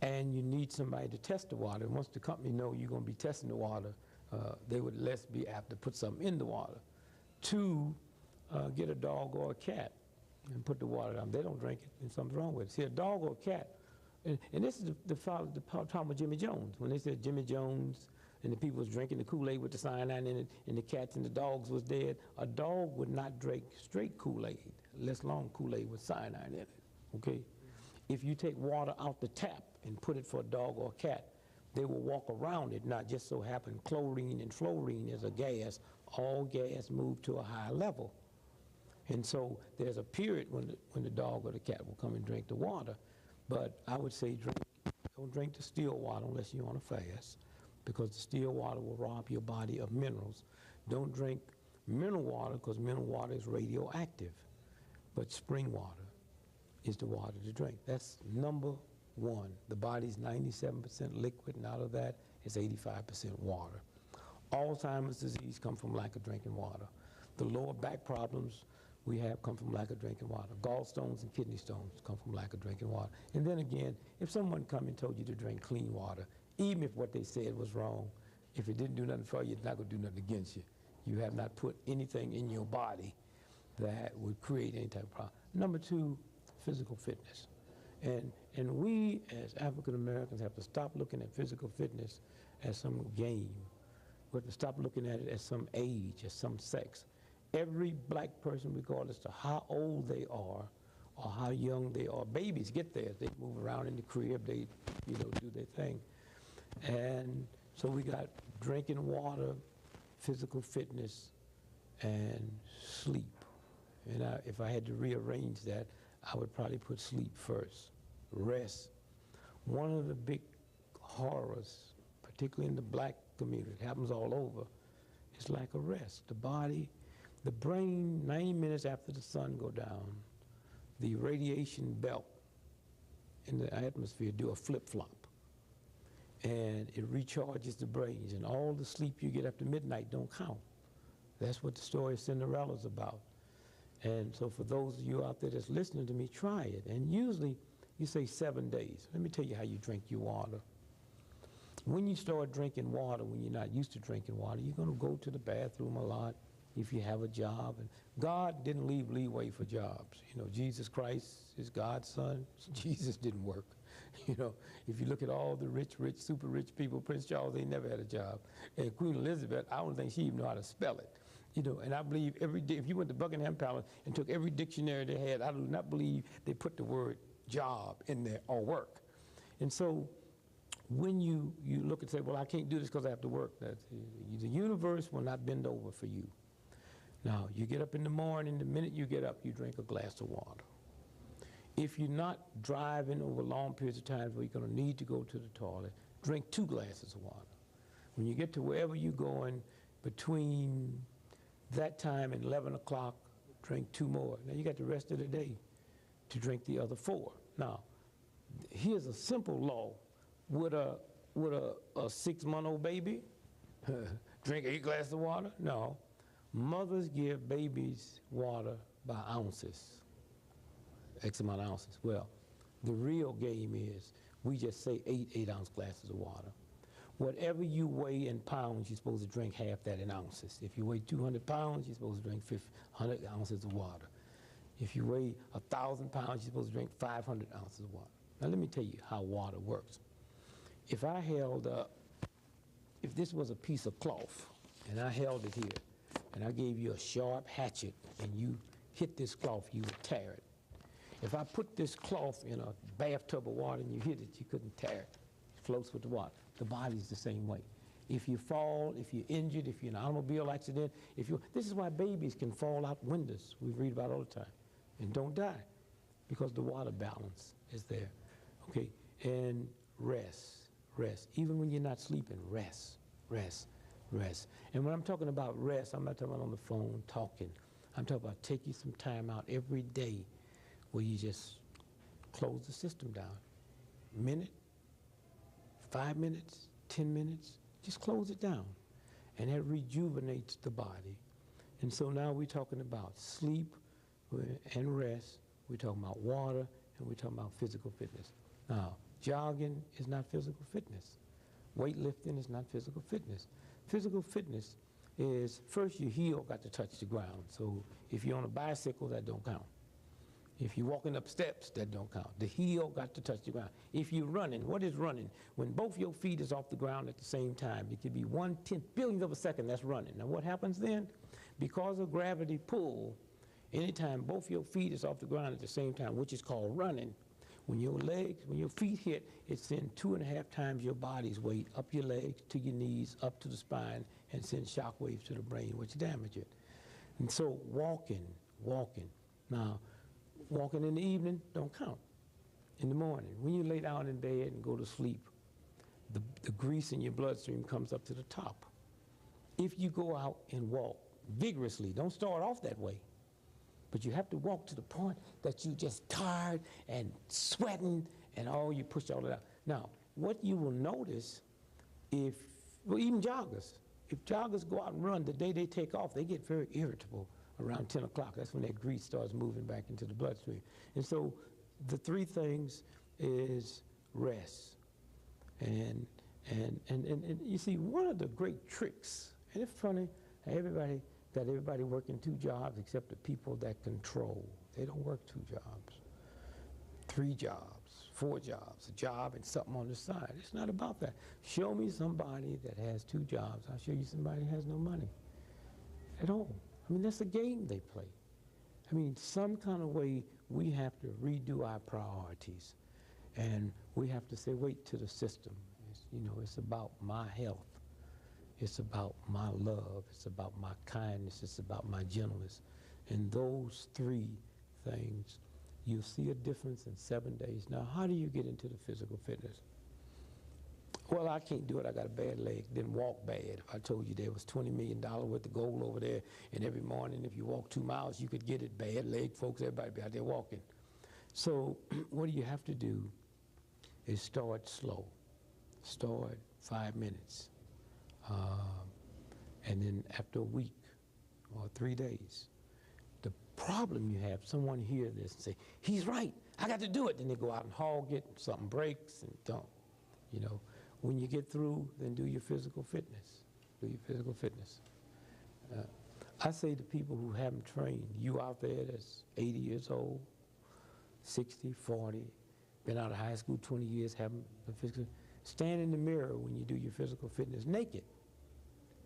and you need somebody to test the water. And once the company know you're going to be testing the water, they would less be apt to put something in the water. Two, get a dog or a cat and put the water down. They don't drink it, and something's wrong with it. See, a dog or a cat, and this is the problem with Jimmy Jones. When they said Jimmy Jones and the people was drinking the Kool-Aid with the cyanide in it, and the cats and the dogs was dead, a dog would not drink straight Kool-Aid, less long Kool-Aid with cyanide in it, okay? If you take water out the tap and put it for a dog or a cat, they will walk around it. Not just so happen chlorine and fluorine is a gas. All gas move to a higher level. And so there's a period when the dog or the cat will come and drink the water. But I would say don't drink the still water unless you're on a fast, because the still water will rob your body of minerals. Don't drink mineral water, because mineral water is radioactive. But spring water is the water to drink. That's number one. The body's 97% liquid, and out of that is 85% water. Alzheimer's disease comes from lack of drinking water. The lower back problems we have come from lack of drinking water. Gallstones and kidney stones come from lack of drinking water. And then again, if someone come and told you to drink clean water, even if what they said was wrong, if it didn't do nothing for you, it's not going to do nothing against you. You have not put anything in your body that would create any type of problem. Number two, physical fitness. And we as African Americans have to stop looking at physical fitness as some game. We have to stop looking at it as some age, as some sex. Every black person, regardless of how old they are or how young they are, babies get there. They move around in the crib, they do their thing. And so we got drinking water, physical fitness, and sleep. And if I had to rearrange that, I would probably put sleep first. Rest. One of the big horrors, particularly in the black community, it happens all over, is lack of rest. The body, the brain, 90 minutes after the sun go down, the radiation belt in the atmosphere do a flip-flop. And it recharges the brains, and all the sleep you get after midnight don't count. That's what the story of Cinderella's about. And so for those of you out there that's listening to me, try it. And usually you say 7 days. Let me tell you how you drink your water. When you start drinking water, when you're not used to drinking water, you're going to go to the bathroom a lot if you have a job. And God didn't leave leeway for jobs. You know, Jesus Christ is God's son. Jesus didn't work. You know, if you look at all the rich, super rich people, Prince Charles, they never had a job. And Queen Elizabeth, I don't think she even knew how to spell it. You know, and I believe every day, if you went to Buckingham Palace and took every dictionary they had, I do not believe they put the word job in there or work. And so when you look and say, well, I can't do this because I have to work, the universe will not bend over for you. Now, you get up in the morning, the minute you get up, you drink a glass of water. If you're not driving over long periods of time where you're going to need to go to the toilet, drink 2 glasses of water. When you get to wherever you're going, between that time and 11 o'clock, drink 2 more. Now you got the rest of the day to drink the other 4. Now, here's a simple law. Would a 6-month-old baby drink 8 glasses of water? No. Mothers give babies water by ounces, X amount of ounces. Well, the real game is we just say 8-ounce glasses of water. Whatever you weigh in pounds, you're supposed to drink half that in ounces. If you weigh 200 pounds, you're supposed to drink 100 ounces of water. If you weigh 1,000 pounds, you're supposed to drink 500 ounces of water. Now let me tell you how water works. If I held if this was a piece of cloth, and I held it here, and I gave you a sharp hatchet, and you hit this cloth, you would tear it. If I put this cloth in a bathtub of water and you hit it, you couldn't tear it. It floats with the water. The body's the same way. If you fall, if you're injured, if you're in an automobile accident, this is why babies can fall out windows, we read about all the time, and don't die, because the water balance is there. Okay, and rest. Even when you're not sleeping, rest. And when I'm talking about rest, I'm not talking about on the phone talking. I'm talking about taking some time out every day where you just close the system down. Minute, 5 minutes, 10 minutes, just close it down. And that rejuvenates the body. And so now we're talking about sleep and rest. We're talking about water, and we're talking about physical fitness. Now, Jogging is not physical fitness. Weightlifting is not physical fitness. Physical fitness is, first, your heel got to touch the ground. So if you're on a bicycle, that don't count. If you're walking up steps, that don't count. The heel got to touch the ground. If you're running, what is running? When both your feet is off the ground at the same time, it could be 1/10 billionth of a second, that's running. Now what happens then? Because of gravity pull, anytime both your feet is off the ground at the same time, which is called running, when your feet hit, it sends 2.5 times your body's weight up your legs, to your knees, up to the spine, and sends shock waves to the brain, which damage it. And so walking. Now, walking in the evening don't count. In the morning, when you lay down in bed and go to sleep, the grease in your bloodstream comes up to the top. If you go out and walk vigorously, don't start off that way, but you have to walk to the point that you just tired and sweating and you push all it out. Now, what you will notice even joggers, if joggers go out and run, the day they take off, they get very irritable around 10 o'clock. That's when that grease starts moving back into the bloodstream. And so the three things is rest. And you see, one of the great tricks, and it's funny, everybody working 2 jobs except the people that control. They don't work 2 jobs, 3 jobs, 4 jobs, a job and something on the side. It's not about that. Show me somebody that has 2 jobs. I'll show you somebody who has no money at all. I mean, that's a game they play. I mean, some kind of way we have to redo our priorities. And we have to say, wait to the system. It's about my health. It's about my love. It's about my kindness. It's about my gentleness. And those 3 things, you'll see a difference in 7 days. Now, how do you get into the physical fitness? Well, I can't do it. I got a bad leg. Didn't walk bad. If I told you there was $20 million worth of gold over there, and every morning if you walk 2 miles, you could get it. Bad leg, folks, everybody be out there walking. So what you have to do is start slow. Start 5 minutes. And then after a week or 3 days, the problem you have, someone hear this and say, he's right, I got to do it. Then they go out and hog it, something breaks and don't. When you get through, then do your physical fitness. Do your physical fitness. I say to people who haven't trained, you out there that's 80 years old, 60, 40, been out of high school 20 years, haven't been physical, stand in the mirror when you do your physical fitness naked.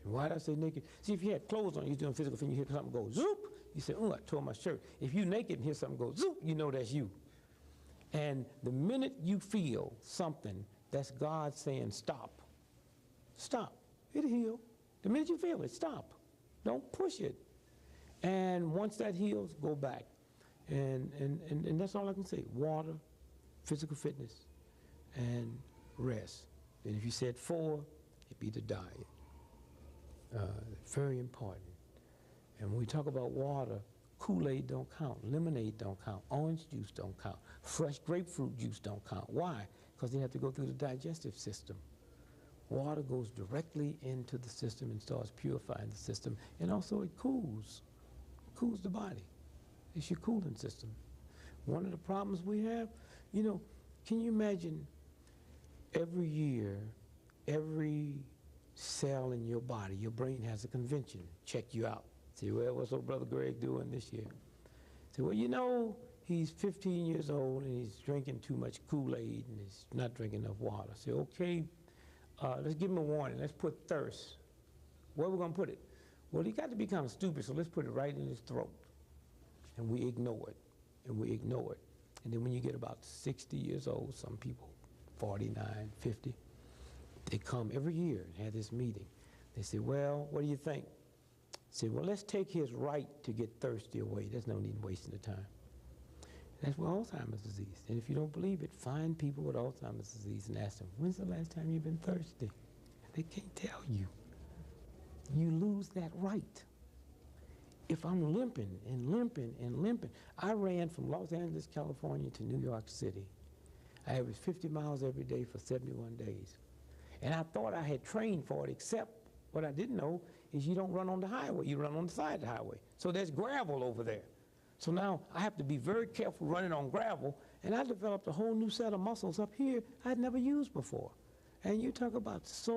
And why do I say naked? See, if you had clothes on, you're doing physical fitness, you hear something go zoop, you say, oh, I tore my shirt. If you're naked and hear something go zoop, you know that's you. And the minute you feel something, that's God saying stop. Stop. It'll heal. The minute you feel it, stop. Don't push it. And once that heals, go back. And that's all I can say. Water, physical fitness, and rest. And if you said 4, it'd be the diet. Very important. And when we talk about water, Kool-Aid don't count, lemonade don't count, orange juice don't count, fresh grapefruit juice don't count. Why? Because they have to go through the digestive system. Water goes directly into the system and starts purifying the system, and also it cools the body. It's your cooling system. One of the problems we have, can you imagine every year, every cell in your body, your brain has a convention, check you out. Say, well, what's old brother Greg doing this year? Say, well, he's 15 years old and he's drinking too much Kool-Aid and he's not drinking enough water. Say, okay, let's give him a warning. Let's put thirst. Where are we going to put it? Well, he got to be kind of stupid, so let's put it right in his throat. And we ignore it, and we ignore it. And then when you get about 60 years old, some people, 49, 50, they come every year and have this meeting. They say, well, what do you think? Say, well, let's take his right to get thirsty away. There's no need in wasting the time. That's what Alzheimer's disease. And if you don't believe it, find people with Alzheimer's disease and ask them, when's the last time you've been thirsty? They can't tell you. You lose that right. If I'm limping and limping and limping, I ran from Los Angeles, California to New York City. I averaged 50 miles every day for 71 days. And I thought I had trained for it, except what I didn't know is you don't run on the highway, you run on the side of the highway. So there's gravel over there. So now I have to be very careful running on gravel, And I developed a whole new set of muscles up here I'd never used before. And you talk about so